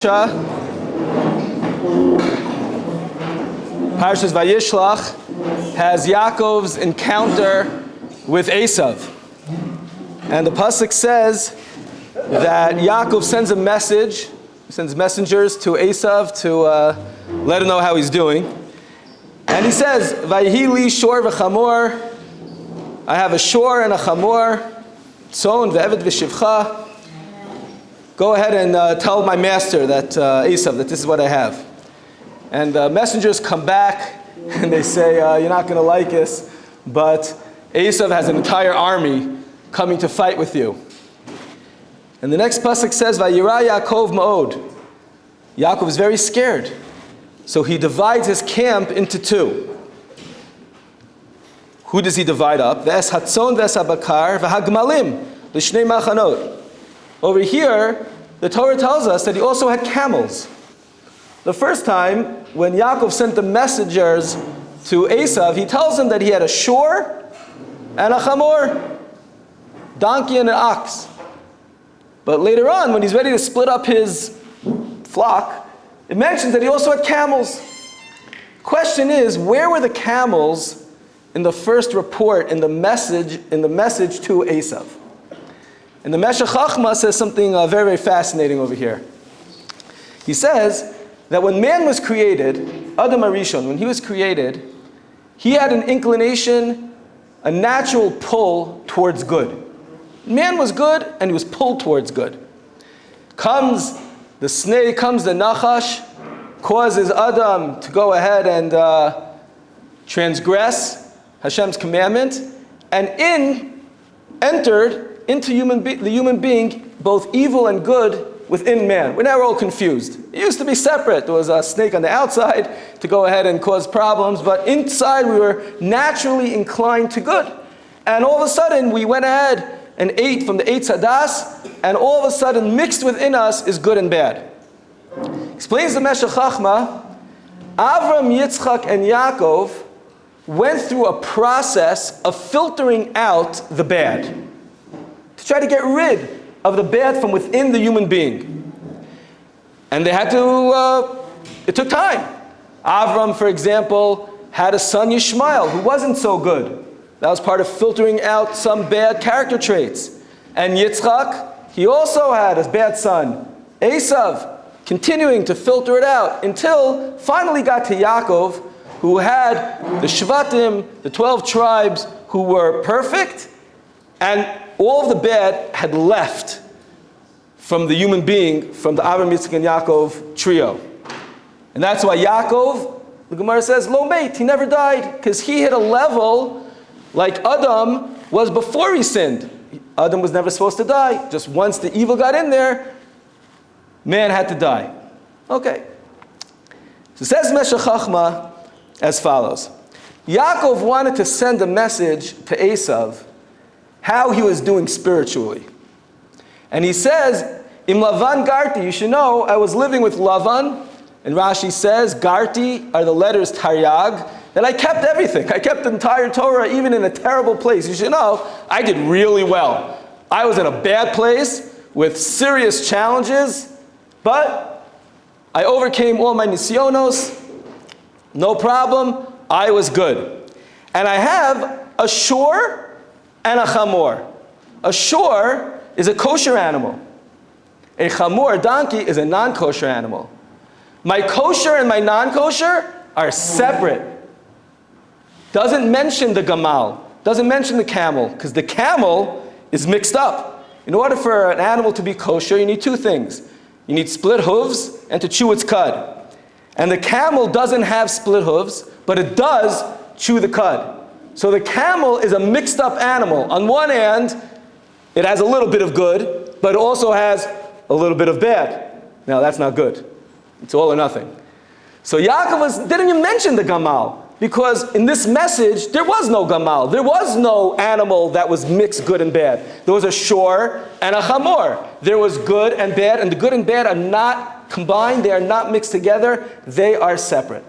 Parshas Vayishlach has Yaakov's encounter with Esav. And the pasuk says that Yaakov sends a message, sends messengers to Esav to let him know how he's doing. And he says, Vayhi li shor v'chamor, I have a shor and a chamor, tzon ve'eved v'shivcha. Go ahead and tell my master, that Esav, that this is what I have. And messengers come back and they say, you're not going to like us, but Esav has an entire army coming to fight with you. And the next pasuk says, Vayira Yaakov ma'od. Yaakov is very scared. So he divides his camp into two. Who does he divide up? V'es hatzon v'es habakar v'hagmalim l'shnei machanot. Over here, the Torah tells us that he also had camels. The first time, when Yaakov sent the messengers to Esav, he tells him that he had a shor and a chamor, donkey and an ox. But later on, when he's ready to split up his flock, it mentions that he also had camels. Question is, where were the camels in the first report, in the message to Esav? And the Meshech Chochmah says something very, very fascinating over here. He says that when man was created, Adam Arishon, when he was created, he had an inclination, a natural pull towards good. Man was good and he was pulled towards good. Comes the snake, comes the nachash, causes Adam to go ahead and transgress Hashem's commandment, and entered into the human being, both evil and good within man. We're now all confused. It used to be separate. There was a snake on the outside to go ahead and cause problems, but inside we were naturally inclined to good. And all of a sudden we went ahead and ate from the Eitz Hadas, and all of a sudden mixed within us is good and bad. Explains the Meshech Chochmah, Avram, Yitzchak, and Yaakov went through a process of filtering out the bad, to try to get rid of the bad from within the human being. And they had to, it took time. Avram, for example, had a son, Yishmael, who wasn't so good. That was part of filtering out some bad character traits. And Yitzchak, he also had a bad son, Esav, continuing to filter it out until finally got to Yaakov, who had the Shvatim, the 12 tribes, who were perfect, and all of the bad had left from the human being, from the Avram, Yitzchak, and Yaakov trio. And that's why Yaakov, the Gemara says, lo meit, he never died, because he hit a level like Adam was before he sinned. Adam was never supposed to die. Just once the evil got in there, man had to die. Okay. So says Meshech Chochmah as follows. Yaakov wanted to send a message to Esav how he was doing spiritually. And he says, Im Lavan Garti, you should know, I was living with Lavan, and Rashi says, Garti are the letters Taryag, that I kept everything. I kept the entire Torah, even in a terrible place. You should know, I did really well. I was in a bad place with serious challenges, but I overcame all my nisyonos, no problem, I was good. And I have a shor and a chamor. A shor is a kosher animal. A chamor, a donkey, is a non-kosher animal. My kosher and my non-kosher are separate. Doesn't mention the gamal, doesn't mention the camel, because the camel is mixed up. In order for an animal to be kosher, you need two things. You need split hooves and to chew its cud. And the camel doesn't have split hooves, but it does chew the cud. So the camel is a mixed up animal. On one hand, it has a little bit of good, but it also has a little bit of bad. Now that's not good. It's all or nothing. So Yaakov didn't even mention the gamal, because in this message, there was no gamal. There was no animal that was mixed good and bad. There was a shor and a chamor. There was good and bad, and the good and bad are not combined. They are not mixed together. They are separate.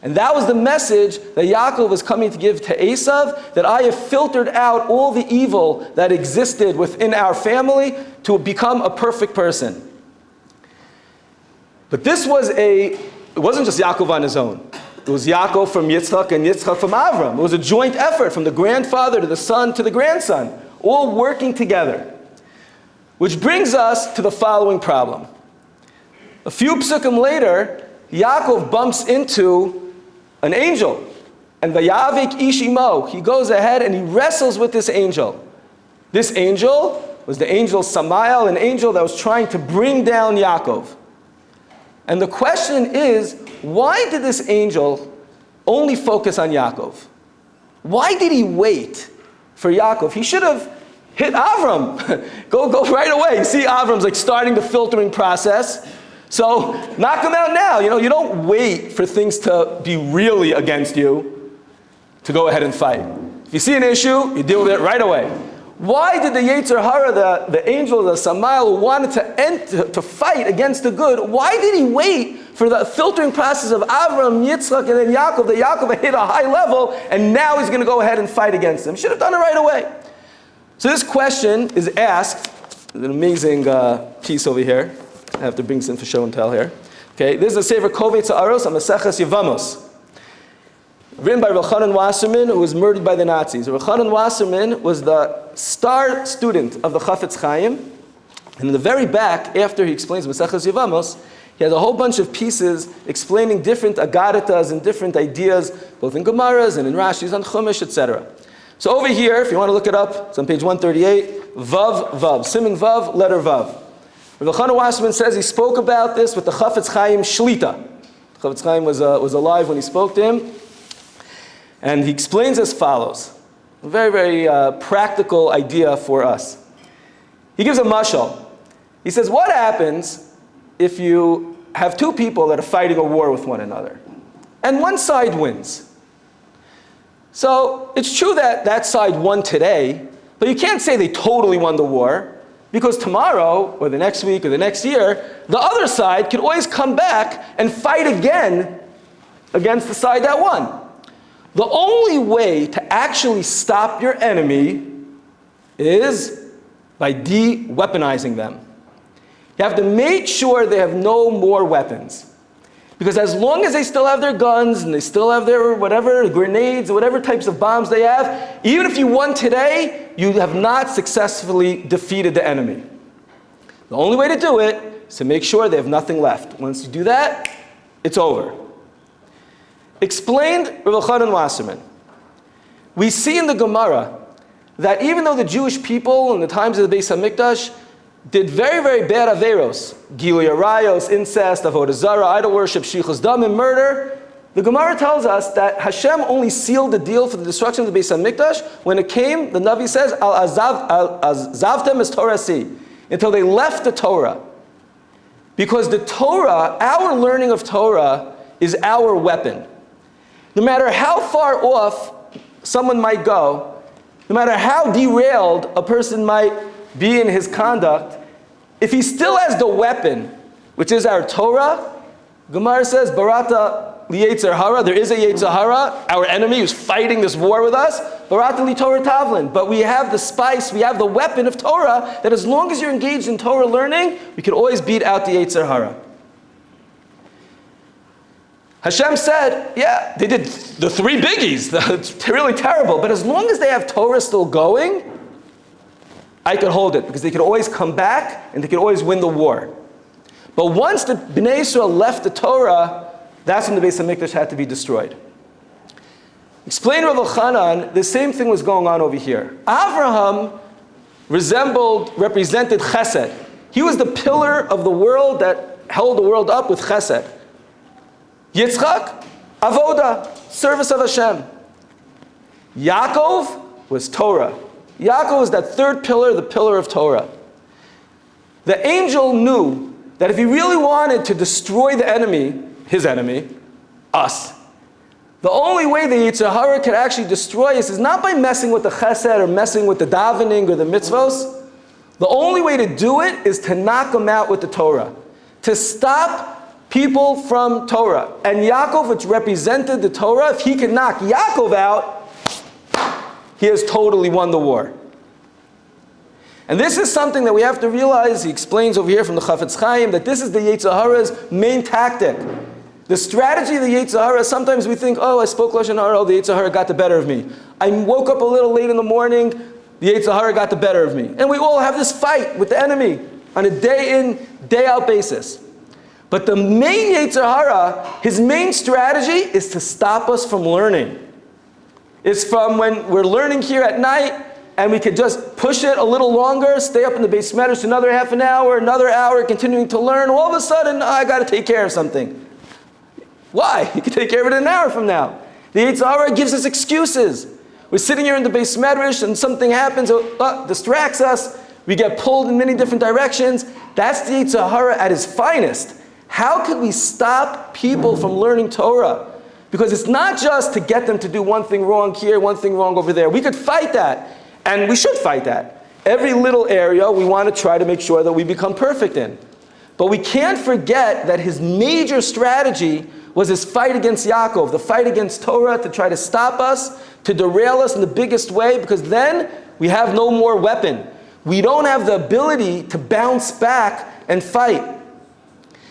And that was the message that Yaakov was coming to give to Esav, that I have filtered out all the evil that existed within our family to become a perfect person. But it wasn't just Yaakov on his own. It was Yaakov from Yitzchak and Yitzchak from Avram. It was a joint effort from the grandfather to the son to the grandson, all working together. Which brings us to the following problem. A few psukim later, Yaakov bumps into an angel. And Vayavik Ish imo, he goes ahead and he wrestles with this angel. This angel was the angel Samael, an angel that was trying to bring down Yaakov. And the question is, why did this angel only focus on Yaakov? Why did he wait for Yaakov? He should have hit Avram. go right away. You see Avram's like starting the filtering process. So knock him out now. You don't wait for things to be really against you to go ahead and fight. If you see an issue, you deal with it right away. Why did the Yetzer Hara, the angel, the Samael, who wanted to fight against the good, why did he wait for the filtering process of Avram, Yitzchak, and then Yaakov, that Yaakov hit a high level, and now he's going to go ahead and fight against him? He should have done it right away. So this question is asked. There's an amazing piece over here. I have to bring some for show and tell here. Okay, this is a Sefer Kovetz Aros on Meshech Chochmah, written by Rav Elchanan Wasserman, who was murdered by the Nazis. Rav Elchanan Wasserman was the star student of the Chafetz Chaim, and in the very back, after he explains Meshech Chochmah, he has a whole bunch of pieces explaining different agaritas and different ideas, both in Gemaras and in Rashis and Chumash, etc. So over here, if you want to look it up, it's on page 138, Vav, Siman Vav, letter Vav. Rav Elchanan Wasserman says he spoke about this with the Chafetz Chaim Shlita. Chafetz Chaim was alive when he spoke to him. And he explains as follows. A very, very practical idea for us. He gives a mashal. He says, what happens if you have two people that are fighting a war with one another? And one side wins. So it's true that that side won today, but you can't say they totally won the war, because tomorrow, or the next week, or the next year, the other side can always come back and fight again against the side that won. The only way to actually stop your enemy is by de-weaponizing them. You have to make sure they have no more weapons. Because as long as they still have their guns, and they still have their whatever, grenades, or whatever types of bombs they have, even if you won today, you have not successfully defeated the enemy. The only way to do it is to make sure they have nothing left. Once you do that, it's over. Explained Rav Elchanan Wasserman. We see in the Gemara that even though the Jewish people in the times of the Beis HaMikdash did very, very bad averos, Gilui Arayos, incest, avodah zarah, idol worship, shichus damim, murder, the Gemara tells us that Hashem only sealed the deal for the destruction of the Beis HaMikdash when it came, the Navi says, al azavtem es Torah si, until they left the Torah. Because the Torah, our learning of Torah, is our weapon. No matter how far off someone might go, no matter how derailed a person might be in his conduct, if he still has the weapon, which is our Torah, Gemara says, Barata li Yetzer Hara, there is a Yetzer Hara, our enemy who's fighting this war with us, Barata li Torah Tavlin. But we have the spice, we have the weapon of Torah, that as long as you're engaged in Torah learning, we can always beat out the Yetzer Hara. Hashem said, yeah, they did the three biggies. It's really terrible. But as long as they have Torah still going, I could hold it. Because they could always come back and they could always win the war. But once the Bnei Yisrael left the Torah, that's when the Beis HaMikdash had to be destroyed. Explain Rav Elchanan, the same thing was going on over here. Avraham represented chesed. He was the pillar of the world that held the world up with chesed. Yitzchak, avoda, service of Hashem. Yaakov was Torah. Yaakov was that third pillar, the pillar of Torah. The angel knew that if he really wanted to destroy the enemy, his enemy, us, the only way the Yetzer Hara could actually destroy us is not by messing with the chesed or messing with the davening or the mitzvos. The only way to do it is to knock them out with the Torah. To stop people from Torah. And Yaakov, which represented the Torah, if he can knock Yaakov out, he has totally won the war. And this is something that we have to realize. He explains over here from the Chafetz Chaim that this is the Yetzer Hara's main tactic. The strategy of the Yetzer Hara, sometimes we think, oh, I spoke Lashon Hara, oh, the Yetzer Hara got the better of me. I woke up a little late in the morning, the Yetzer Hara got the better of me. And we all have this fight with the enemy on a day in, day out basis. But the main Yetzer Hara, his main strategy is to stop us from learning. It's from when we're learning here at night, and we could just push it a little longer, stay up in the Beis Medrash another half an hour, another hour, continuing to learn. All of a sudden, I got to take care of something. Why? You can take care of it an hour from now. The Yetzer Hara gives us excuses. We're sitting here in the Beis Medrash, and something happens, distracts us. We get pulled in many different directions. That's the Yetzer Hara at his finest. How could we stop people from learning Torah? Because it's not just to get them to do one thing wrong here, one thing wrong over there. We could fight that. And we should fight that. Every little area we want to try to make sure that we become perfect in. But we can't forget that his major strategy was his fight against Yaakov, the fight against Torah, to try to stop us, to derail us in the biggest way, because then we have no more weapon. We don't have the ability to bounce back and fight.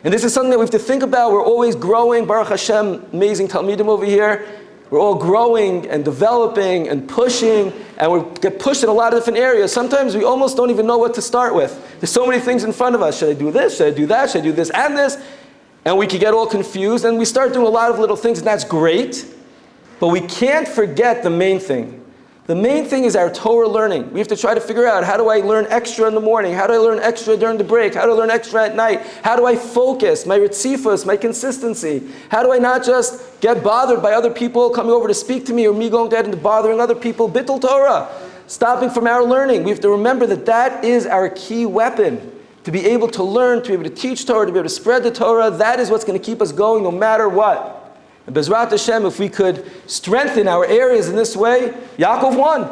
And this is something that we have to think about. We're always growing. Baruch Hashem, amazing Talmidim over here. We're all growing and developing and pushing, and we get pushed in a lot of different areas. Sometimes we almost don't even know what to start with. There's so many things in front of us. Should I do this? Should I do that? Should I do this and this? And we can get all confused, and we start doing a lot of little things, and that's great. But we can't forget the main thing. The main thing is our Torah learning. We have to try to figure out, how do I learn extra in the morning? How do I learn extra during the break? How do I learn extra at night? How do I focus, my ritzifus, my consistency? How do I not just get bothered by other people coming over to speak to me, or me going ahead and bothering other people? Bittul Torah, stopping from our learning. We have to remember that that is our key weapon. To be able to learn, to be able to teach Torah, to be able to spread the Torah, that is what's going to keep us going no matter what. And Bezrat Hashem, if we could strengthen our areas in this way, Yaakov won.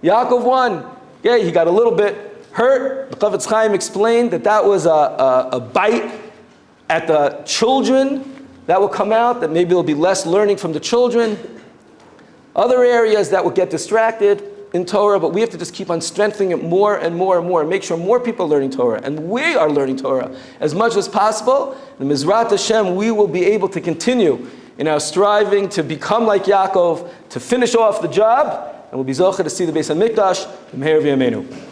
Yaakov won. Yeah, he got a little bit hurt. The Chafetz Chaim explained that was a bite at the children that will come out, that maybe there'll be less learning from the children. Other areas that will get distracted in Torah, but we have to just keep on strengthening it more and more and more, and make sure more people are learning Torah, and we are learning Torah as much as possible. And Mizrat Hashem, we will be able to continue in our striving to become like Yaakov, to finish off the job, and we'll be zocheh to see the Beis HaMikdash, Meher v'yameinu.